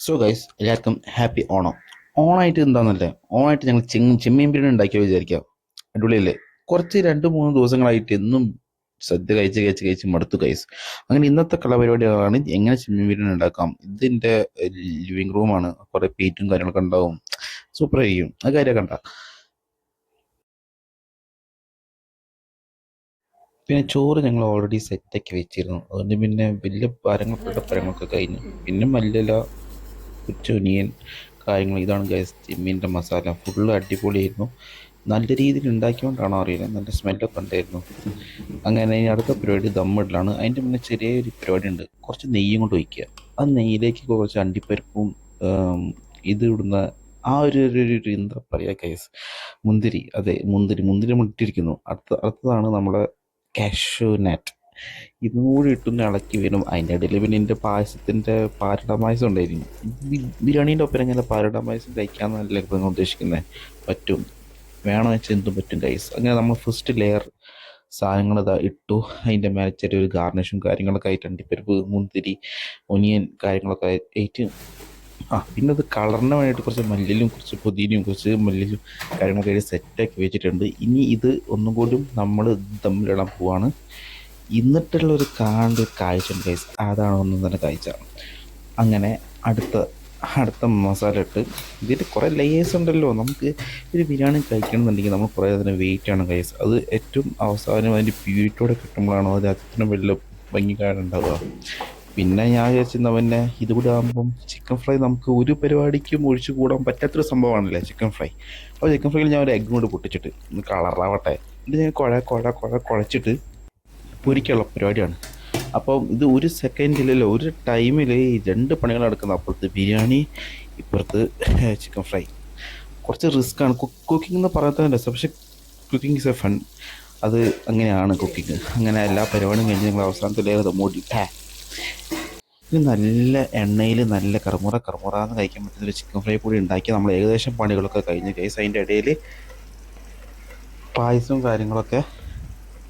So guys എല്ലാവർക്കും happy Onam. ഓണായിട്ട് എന്താണെന്നല്ലേ, ഓണായിട്ട് ഞങ്ങൾ ചെമ്മീൻ ബിരിയാണി ഉണ്ടാക്കിയോ വിചാരിക്കാം. അടിപൊളിയല്ലേ? കുറച്ച് 2-3 ദിവസങ്ങളായിട്ട് എന്നും സദ്യ കഴിച്ച് കഴിച്ച് കഴിച്ച് മടുത്തു ഗൈസ്. അങ്ങനെ ഇന്നത്തെ കലാപരിപാടികളാണ് എങ്ങനെ ചെമ്മീൻ ബിരിയാണി ഉണ്ടാക്കാം. ഇതിൻ്റെ ലിവിങ് റൂമാണ്, കുറേ പീറ്റും കാര്യങ്ങളൊക്കെ ഉണ്ടാവും. സൂപ്പർ ആയിരിക്കും ആ കാര്യമൊക്കെ ഉണ്ടാ. പിന്നെ ചോറ് ഞങ്ങൾ ഓൾറെഡി സെറ്റാക്കി വെച്ചിരുന്നു, അതുകൊണ്ട് പിന്നെ വലിയ പരങ്ങൾക്കുള്ള പരങ്ങളൊക്കെ കഴിഞ്ഞു. പിന്നെ മല്ലിയില, കൊച്ചൊനിയൻ കാര്യങ്ങൾ, ഇതാണ് ഗൈസ് ചെമ്മീൻ്റെ മസാല. ഫുള്ള് അടിപൊളിയായിരുന്നു. നല്ല രീതിയിൽ ഉണ്ടാക്കിയോണ്ടാണോ അറിയില്ല, നല്ല സ്മെല്ലൊക്കെ ഉണ്ടായിരുന്നു. അങ്ങനെ ഇനി അടുത്ത പരിപാടി ദമ്മിടലാണ്. അതിൻ്റെ മുന്നേ ചെറിയൊരു പരിപാടി ഉണ്ട്. കുറച്ച് നെയ്യും കൊണ്ട് ഒഴിക്കുക. ആ നെയ്യിലേക്ക് കുറച്ച് അണ്ടിപ്പരിപ്പും ഇത് ഇടുന്ന ആ ഒരു എന്താ പറയുക ഗൈസ്, മുന്തിരി. അതെ, മുന്തിരി നമ്മൾ ഇട്ടിരിക്കുന്നു. അടുത്തതാണ് നമ്മുടെ കാഷ്യൂ നട്ട്. ഇതും കൂടി ഇട്ടൊന്ന് ഇളക്കി വരും. അതിൻ്റെ ഇടയിൽ പിന്നെ എൻ്റെ പായസത്തിൻ്റെ പാലട പായസം ഉണ്ടായിരുന്നു. ബിരിയാണീൻ്റെ ഒപ്പം ഇങ്ങനെ പാലട പായസം കഴിക്കാമെന്നല്ലേ നിങ്ങൾ ഉദ്ദേശിക്കുന്നത്? പറ്റും, വേണമെന്ന് വെച്ചാൽ എന്തും പറ്റും ഗൈസ്. അങ്ങനെ നമ്മൾ ഫസ്റ്റ് ലെയർ സാധനങ്ങൾ ഇതാ ഇട്ടു. അതിൻ്റെ മേലെ ചെറിയൊരു ഗാർണിഷും കാര്യങ്ങളൊക്കെ ആയിട്ട് അണ്ടിപ്പരിപ്പ്, മുന്തിരി, ഒനിയൻ കാര്യങ്ങളൊക്കെ ആയിട്ട് പിന്നെ അത് കളറിന് വേണ്ടിയിട്ട് കുറച്ച് മല്ലിയിലും കുറച്ച് പുതിനയും കുറച്ച് മല്ലിയിലും കാര്യങ്ങളൊക്കെ ആയിട്ട് സെറ്റാക്കി വെച്ചിട്ടുണ്ട്. ഇനി ഇത് ഒന്നും കൂടി നമ്മൾ ദമ്മിലിടാൻ പോവാണ്. എന്നിട്ടുള്ള ഒരു കാഴ്ച ഉണ്ട് ഗൈസ്, അതാണ് ഒന്നും തന്നെ കാഴ്ച. അങ്ങനെ അടുത്ത അടുത്ത മസാല ഇട്ട് ഇതിൽ കുറേ ലേയേഴ്സ് ഉണ്ടല്ലോ. നമുക്ക് ഒരു ബിരിയാണി കഴിക്കണമെന്നുണ്ടെങ്കിൽ നമ്മൾ കുറേ അതിന് വെയിറ്റ് ആണ് ഗൈസ്. അത് ഏറ്റവും അവസാനം അതിൻ്റെ പ്യൂരിറ്റോടെ കിട്ടുമ്പോഴാണോ അത് അത്ര വലിയ ഭംഗിക്കാരുണ്ടാവുക. പിന്നെ ഞാൻ വിചാരിച്ചിരുന്ന പിന്നെ ഇതുകൂടെ ആകുമ്പം ചിക്കൻ ഫ്രൈ നമുക്ക് ഒരു പരിപാടിക്കും ഒഴിച്ചു കൂടാൻ പറ്റാത്തൊരു സംഭവമാണല്ലേ ചിക്കൻ ഫ്രൈ. അപ്പോൾ ചിക്കൻ ഫ്രൈയിൽ ഞാൻ ഒരു എഗ്ഗും കൂടെ പൊട്ടിച്ചിട്ട് ഒന്ന് കളറാവട്ടെ, എന്നിട്ട് ഞാൻ കുഴച്ചിട്ട് പൊരിക്കാനുള്ള പരിപാടിയാണ്. അപ്പം ഇത് ഒരു സെക്കൻഡിലല്ലോ, ഒരു ടൈമിൽ ഈ രണ്ട് പണികൾ നടക്കുന്നത്. അപ്പുറത്ത് ബിരിയാണി, ഇപ്പുറത്ത് ചിക്കൻ ഫ്രൈ. കുറച്ച് റിസ്ക്കാണ് കുക്കിംഗ് എന്ന് പറയാത്ത രസം, പക്ഷെ കുക്കിംഗ് ഇസ് എ ഫൺ. അത് അങ്ങനെയാണ് കുക്കിംഗ്. അങ്ങനെ എല്ലാ പരിപാടിയും കഴിഞ്ഞ് ഞങ്ങൾ അവസാനത്തെ ലേഖ മൂടി ഇത് നല്ല എണ്ണയിൽ നല്ല കറുമുറാന്ന് കഴിക്കാൻ പറ്റുന്നൊരു ചിക്കൻ ഫ്രൈ കൂടി ഉണ്ടാക്കി നമ്മൾ ഏകദേശം പണികളൊക്കെ കഴിഞ്ഞ് കേസ്. അതിൻ്റെ ഇടയിൽ പായസവും കാര്യങ്ങളൊക്കെ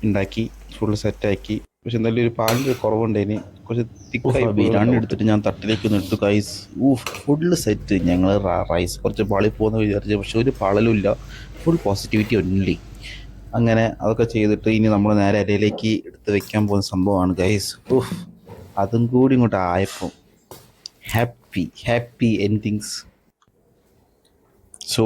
ഉണ്ടാക്കി ഫുള്ള് സെറ്റാക്കി. പക്ഷെ എന്തായാലും ഒരു പാലിൻ്റെ കുറവുണ്ടതിന്, കുറച്ച് തിക്കായി. ബിരിയാണി എടുത്തിട്ട് ഞാൻ തട്ടിലേക്ക് ഒന്ന് എടുത്തു കൈസ്. Full set. ഞങ്ങൾ റൈസ് കുറച്ച് പാളി പോകുന്ന വിചാരിച്ചു, പക്ഷെ ഒരു പാളലും ഇല്ല. Full positivity only. അങ്ങനെ അതൊക്കെ ചെയ്തിട്ട് ഇനി നമ്മൾ നേരെ ഇലയിലേക്ക് എടുത്ത് വെക്കാൻ പോകുന്ന സംഭവമാണ് ഗൈസ്. അതും കൂടി ഇങ്ങോട്ട് ആയപ്പോൾ ഹാപ്പി എൻഡിങ്സ്. സോ